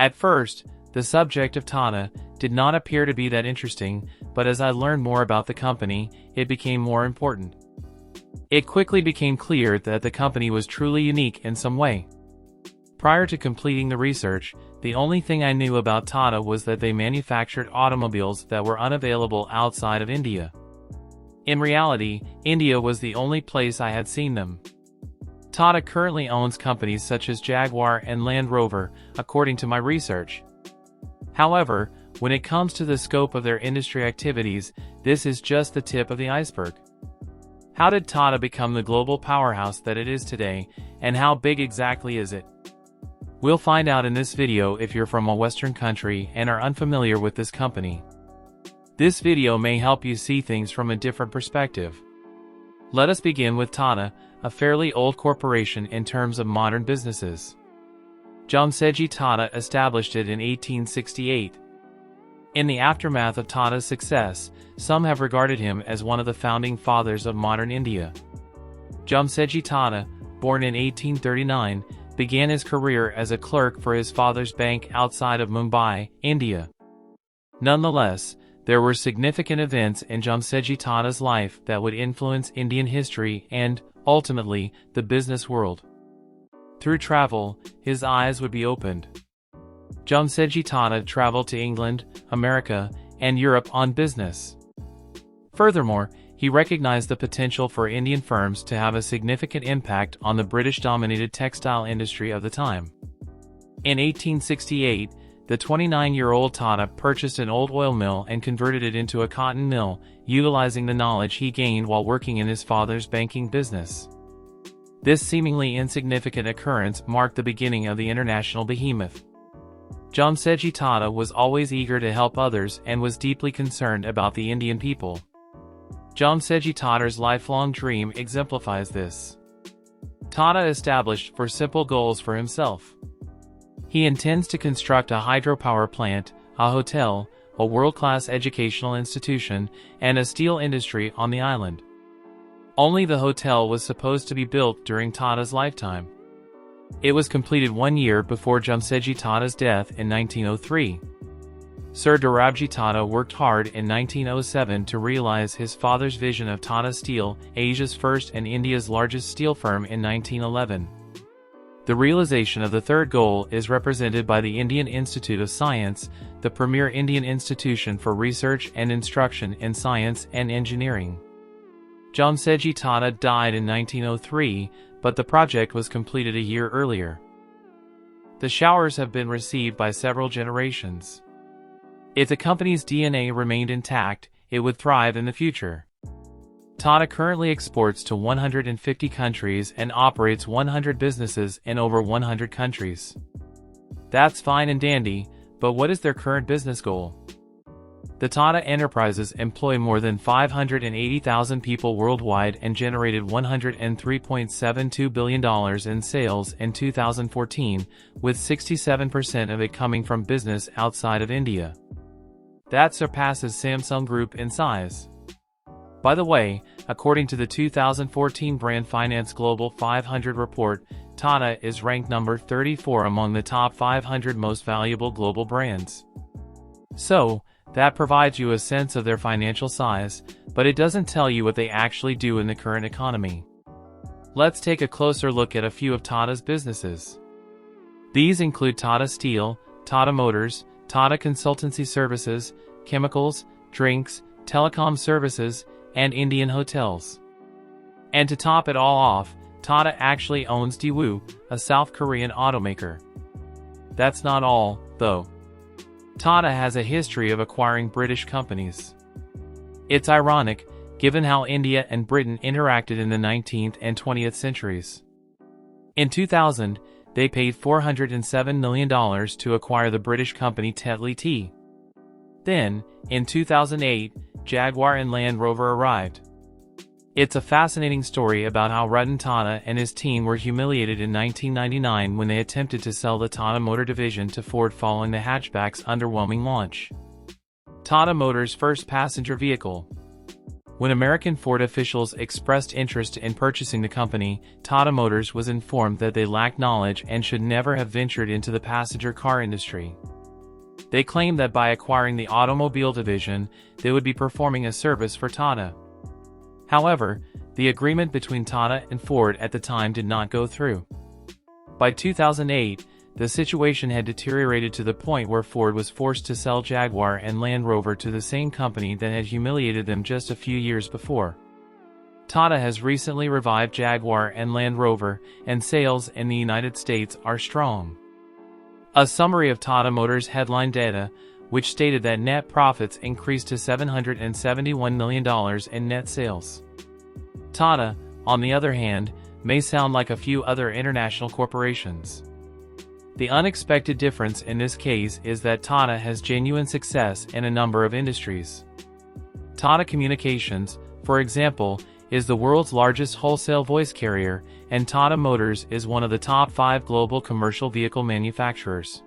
At first, the subject of Tata did not appear to be that interesting, but as I learned more about the company, it became more important. It quickly became clear that the company was truly unique in some way. Prior to completing the research, the only thing I knew about Tata was that they manufactured automobiles that were unavailable outside of India. In reality, India was the only place I had seen them. Tata currently owns companies such as Jaguar and Land Rover, according to my research. However, when it comes to the scope of their industry activities, this is just the tip of the iceberg. How did Tata become the global powerhouse that it is today, and how big exactly is it? We'll find out in this video if you're from a Western country and are unfamiliar with this company. This video may help you see things from a different perspective. Let us begin with Tata, a fairly old corporation in terms of modern businesses. Jamsetji Tata established it in 1868. In the aftermath of Tata's success, some have regarded him as one of the founding fathers of modern India. Jamsetji Tata, born in 1839, began his career as a clerk for his father's bank outside of Mumbai, India. Nonetheless, there were significant events in Jamsetji Tata's life that would influence Indian history and, ultimately, the business world. Through travel, his eyes would be opened. Jamsetji Tata traveled to England, America, and Europe on business. Furthermore, he recognized the potential for Indian firms to have a significant impact on the British-dominated textile industry of the time. In 1868, the 29-year-old Tata purchased an old oil mill and converted it into a cotton mill, utilizing the knowledge he gained while working in his father's banking business. This seemingly insignificant occurrence marked the beginning of the international behemoth. Jamsetji Tata was always eager to help others and was deeply concerned about the Indian people. Jamsetji Tata's lifelong dream exemplifies this. Tata established four simple goals for himself. He intends to construct a hydropower plant, a hotel, a world-class educational institution, and a steel industry on the island. Only the hotel was supposed to be built during Tata's lifetime. It was completed 1 year before Jamsetji Tata's death in 1903. Sir Dorabji Tata worked hard in 1907 to realize his father's vision of Tata Steel, Asia's first and India's largest steel firm in 1911. The realization of the third goal is represented by the Indian Institute of Science, the premier Indian institution for research and instruction in science and engineering. Jamsetji Tata died in 1903, but the project was completed a year earlier. The showers have been received by several generations. If the company's DNA remained intact, it would thrive in the future. Tata currently exports to 150 countries and operates 100 businesses in over 100 countries. That's fine and dandy, but what is their current business goal? The Tata Enterprises employ more than 580,000 people worldwide and generated $103.72 billion in sales in 2014, with 67% of it coming from business outside of India. That surpasses Samsung Group in size. By the way, according to the 2014 Brand Finance Global 500 report, Tata is ranked number 34 among the top 500 most valuable global brands. So, that provides you a sense of their financial size, but it doesn't tell you what they actually do in the current economy. Let's take a closer look at a few of Tata's businesses. These include Tata Steel, Tata Motors, Tata Consultancy Services, Chemicals, Drinks, Telecom Services, and Indian Hotels. And to top it all off, Tata actually owns Daewoo, a South Korean automaker. That's not all, though. Tata has a history of acquiring British companies. It's ironic, given how India and Britain interacted in the 19th and 20th centuries. In 2000, they paid $407 million to acquire the British company Tetley Tea. Then, in 2008, Jaguar and Land Rover arrived. It's a fascinating story about how Ratan Tata and his team were humiliated in 1999 when they attempted to sell the Tata Motor division to Ford following the hatchback's underwhelming launch. Tata Motors' first passenger vehicle. When American Ford officials expressed interest in purchasing the company, Tata Motors was informed that they lacked knowledge and should never have ventured into the passenger car industry. They claimed that by acquiring the automobile division, they would be performing a service for Tata. However, the agreement between Tata and Ford at the time did not go through. By 2008, the situation had deteriorated to the point where Ford was forced to sell Jaguar and Land Rover to the same company that had humiliated them just a few years before. Tata has recently revived Jaguar and Land Rover, and sales in the United States are strong. A summary of Tata Motors' headline data, which stated that net profits increased to $771 million in net sales. Tata, on the other hand, may sound like a few other international corporations. The unexpected difference in this case is that Tata has genuine success in a number of industries. Tata Communications, for example, is the world's largest wholesale voice carrier, and Tata Motors is one of the top 5 global commercial vehicle manufacturers.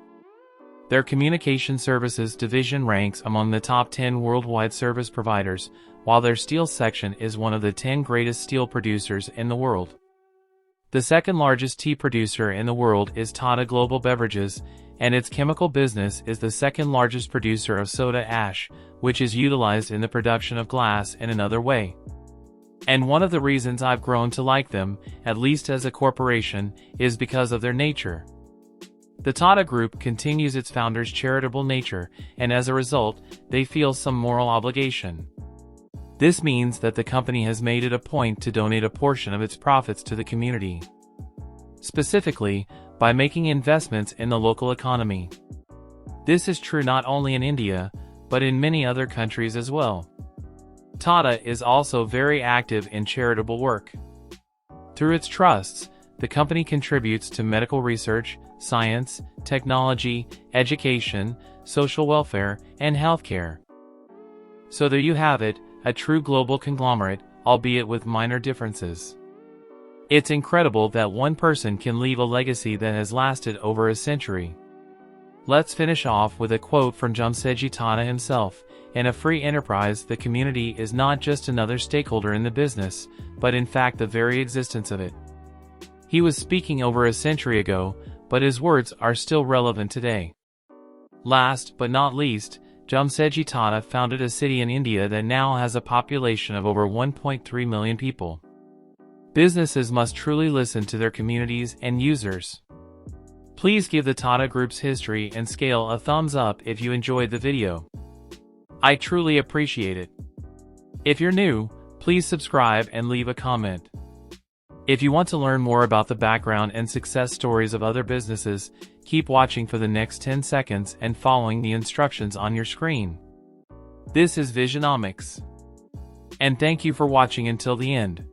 Their communication services division ranks among the top 10 worldwide service providers, while their steel section is one of the 10 greatest steel producers in the world. The second largest tea producer in the world is Tata Global Beverages, and its chemical business is the second largest producer of soda ash, which is utilized in the production of glass in another way. And one of the reasons I've grown to like them, at least as a corporation, is because of their nature. The Tata Group continues its founders' charitable nature, and as a result, they feel some moral obligation. This means that the company has made it a point to donate a portion of its profits to the community. Specifically, by making investments in the local economy. This is true not only in India, but in many other countries as well. Tata is also very active in charitable work. Through its trusts, the company contributes to medical research, science, technology, education, social welfare, and healthcare. So there you have it, a true global conglomerate, albeit with minor differences. It's incredible that one person can leave a legacy that has lasted over a century. Let's finish off with a quote from Jamsetji Tata himself. In a free enterprise, the community is not just another stakeholder in the business, but in fact the very existence of it. He was speaking over a century ago, but his words are still relevant today. Last but not least, Jamsetji Tata founded a city in India that now has a population of over 1.3 million people. Businesses must truly listen to their communities and users. Please give the Tata Group's history and scale a thumbs up if you enjoyed the video. I truly appreciate it. If you're new, please subscribe and leave a comment. If you want to learn more about the background and success stories of other businesses, keep watching for the next 10 seconds and following the instructions on your screen. This is Visionomics. And thank you for watching until the end.